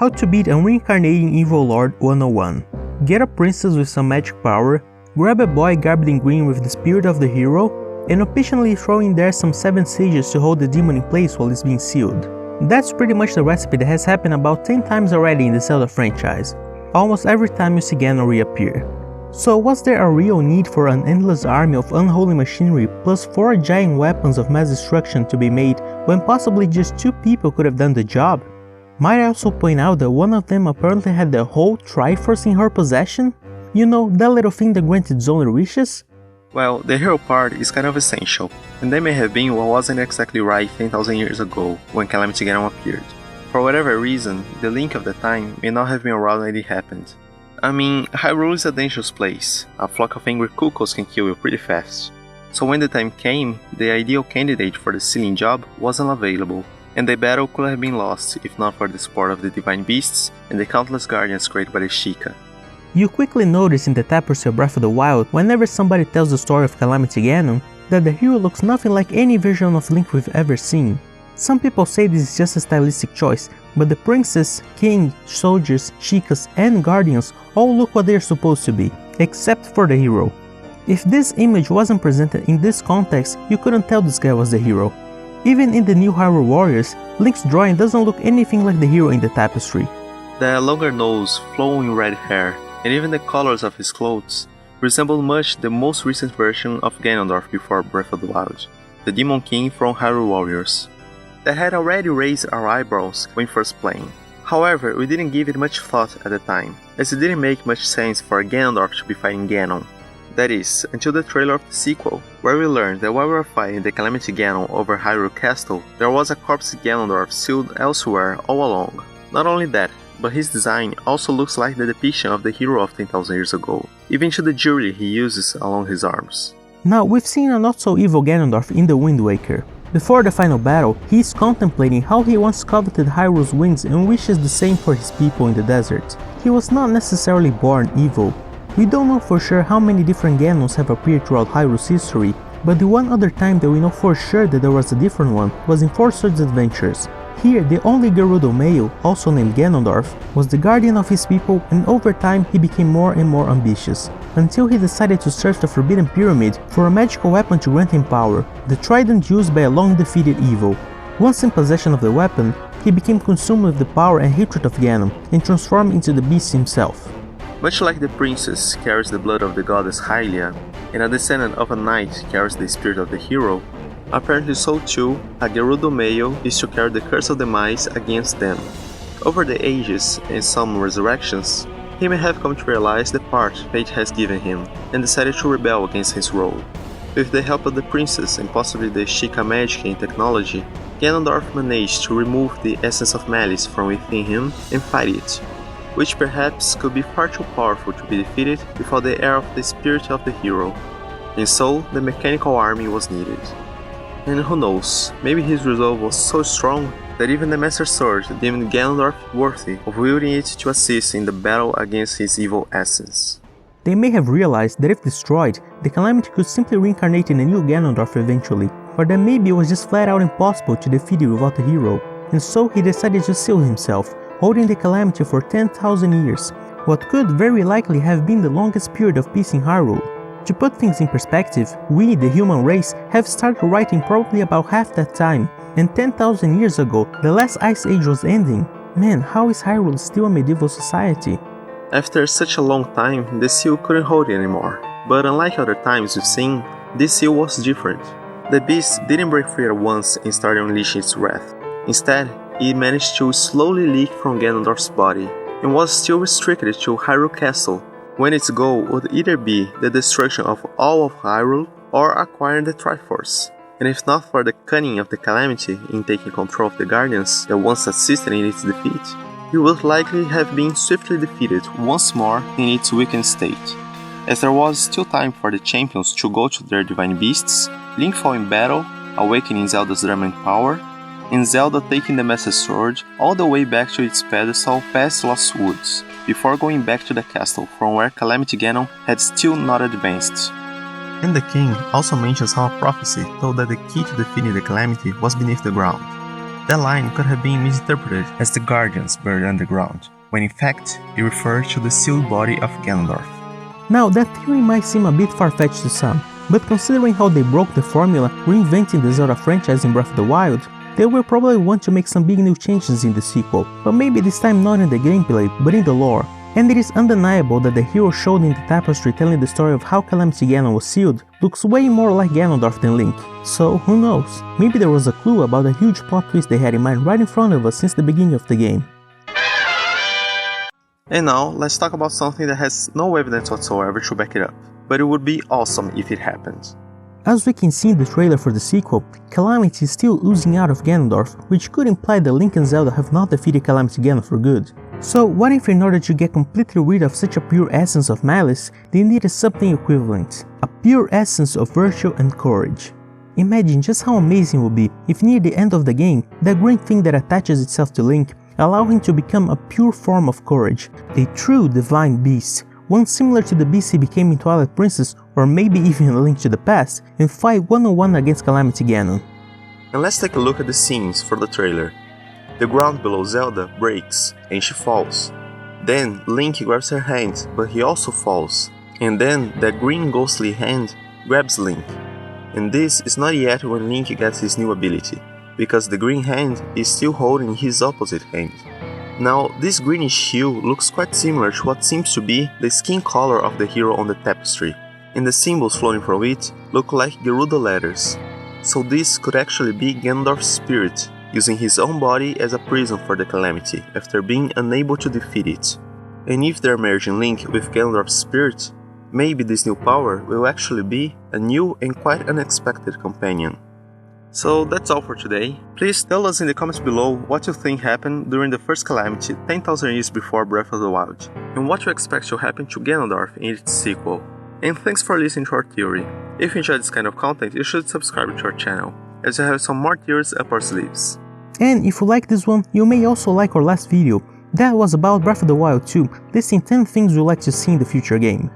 How to beat a reincarnating evil lord 101. Get a princess with some magic power, grab a boy garbed in green with the spirit of the hero, and occasionally throw in there some 7 sages to hold the demon in place while it's being sealed. That's pretty much the recipe that has happened about 10 times already in the Zelda franchise, almost every time you see Ganon reappear. So was there a real need for an endless army of unholy machinery plus 4 giant weapons of mass destruction to be made when possibly just 2 people could have done the job? Might I also point out that one of them apparently had the whole Triforce in her possession? You know, that little thing that granted Zoner wishes? Well, the hero part is kind of essential, and that may have been what wasn't exactly right 10,000 years ago when Calamity Ganon appeared. For whatever reason, the Link of the time may not have been around when it happened. I mean, Hyrule is a dangerous place. A flock of angry cuckoos can kill you pretty fast. So when the time came, the ideal candidate for the sealing job wasn't available, and the battle could have been lost if not for the support of the divine beasts and the countless guardians created by the Sheikah. You quickly notice in the tapestry of Breath of the Wild, whenever somebody tells the story of Calamity Ganon, that the hero looks nothing like any version of Link we've ever seen. Some people say this is just a stylistic choice, but the princess, king, soldiers, Sheikahs, and guardians all look what they are supposed to be, except for the hero. If this image wasn't presented in this context, you couldn't tell this guy was the hero. Even in the new Hyrule Warriors, Link's drawing doesn't look anything like the hero in the tapestry. The longer nose, flowing red hair, and even the colors of his clothes resemble much the most recent version of Ganondorf before Breath of the Wild, the Demon King from Hyrule Warriors, that had already raised our eyebrows when first playing. However, we didn't give it much thought at the time, as it didn't make much sense for Ganondorf to be fighting Ganon. That is, until the trailer of the sequel, where we learned that while we were fighting the Calamity Ganon over Hyrule Castle, there was a corpse Ganondorf sealed elsewhere all along. Not only that, but his design also looks like the depiction of the hero of 10,000 years ago, even to the jewelry he uses along his arms. Now, we've seen a not-so-evil Ganondorf in the Wind Waker. Before the final battle, he is contemplating how he once coveted Hyrule's winds and wishes the same for his people in the desert. He was not necessarily born evil. We don't know for sure how many different Ganons have appeared throughout Hyrule's history, but the one other time that we know for sure that there was a different one was in Four Swords Adventures. Here, the only Gerudo male, also named Ganondorf, was the guardian of his people, and over time he became more and more ambitious, until he decided to search the Forbidden Pyramid for a magical weapon to grant him power, the trident used by a long-defeated evil. Once in possession of the weapon, he became consumed with the power and hatred of Ganon, and transformed into the beast himself. Much like the princess carries the blood of the goddess Hylia, and a descendant of a knight carries the spirit of the hero, apparently so too, a Gerudo male is to carry the curse of demise against them. Over the ages and some resurrections, he may have come to realize the part fate has given him, and decided to rebel against his role. With the help of the princess and possibly the Sheikah magic and technology, Ganondorf managed to remove the essence of malice from within him and fight it, which perhaps could be far too powerful to be defeated without the air of the spirit of the hero, and so the mechanical army was needed. And who knows, maybe his resolve was so strong that even the Master Sword deemed Ganondorf worthy of wielding it to assist in the battle against his evil essence. They may have realized that if destroyed, the Calamity could simply reincarnate in a new Ganondorf eventually, or that maybe it was just flat out impossible to defeat it without the hero, and so he decided to seal himself, holding the Calamity for 10,000 years, what could very likely have been the longest period of peace in Hyrule. To put things in perspective, we, the human race, have started writing probably about half that time, and 10,000 years ago, the last ice age was ending. Man, how is Hyrule still a medieval society? After such a long time, the seal couldn't hold it anymore, but unlike other times we've seen, this seal was different. The beast didn't break free at once and start unleashing its wrath. Instead, it managed to slowly leak from Ganondorf's body, and was still restricted to Hyrule Castle, when its goal would either be the destruction of all of Hyrule or acquiring the Triforce. And if not for the cunning of the Calamity in taking control of the Guardians that once assisted in its defeat, it would likely have been swiftly defeated once more in its weakened state. As there was still time for the champions to go to their divine beasts, Link fell in battle, awakening Zelda's dormant power, and Zelda taking the Master Sword all the way back to its pedestal past Lost Woods, before going back to the castle from where Calamity Ganon had still not advanced. And the king also mentions how a prophecy told that the key to defeating the Calamity was beneath the ground. That line could have been misinterpreted as the Guardians buried underground, when in fact it referred to the sealed body of Ganondorf. Now, that theory might seem a bit far-fetched to some, but considering how they broke the formula reinventing the Zelda franchise in Breath of the Wild, they will probably want to make some big new changes in the sequel, but maybe this time not in the gameplay, but in the lore. And it is undeniable that the hero showed in the tapestry telling the story of how Calamity Ganon was sealed looks way more like Ganondorf than Link. So who knows, maybe there was a clue about the huge plot twist they had in mind right in front of us since the beginning of the game. And now, let's talk about something that has no evidence whatsoever to back it up, but it would be awesome if it happened. As we can see in the trailer for the sequel, Calamity is still oozing out of Ganondorf, which could imply that Link and Zelda have not defeated Calamity Ganon for good. So what if in order to get completely rid of such a pure essence of malice, they needed something equivalent, a pure essence of virtue and courage? Imagine just how amazing it would be if near the end of the game, that green thing that attaches itself to Link allow him to become a pure form of courage, a true divine beast, one similar to the beast he became in Twilight Princess or maybe even a Link to the Past, and fight one-on-one against Calamity Ganon. And let's take a look at the scenes for the trailer. The ground below Zelda breaks and she falls. Then Link grabs her hand, but he also falls. And then that green ghostly hand grabs Link. And this is not yet when Link gets his new ability, because the green hand is still holding his opposite hand. Now, this greenish hue looks quite similar to what seems to be the skin color of the hero on the tapestry, and the symbols flowing from it look like Gerudo letters. So this could actually be Ganondorf's spirit, using his own body as a prison for the Calamity after being unable to defeat it. And if they're merging Link with Ganondorf's spirit, maybe this new power will actually be a new and quite unexpected companion. So that's all for today. Please tell us in the comments below what you think happened during the first Calamity 10,000 years before Breath of the Wild, and what you expect to happen to Ganondorf in its sequel. And thanks for listening to our theory. If you enjoyed this kind of content, you should subscribe to our channel, as we have some more theories up our sleeves. And if you like this one, you may also like our last video. That was about Breath of the Wild 2, listing 10 things we'd like to see in the future game.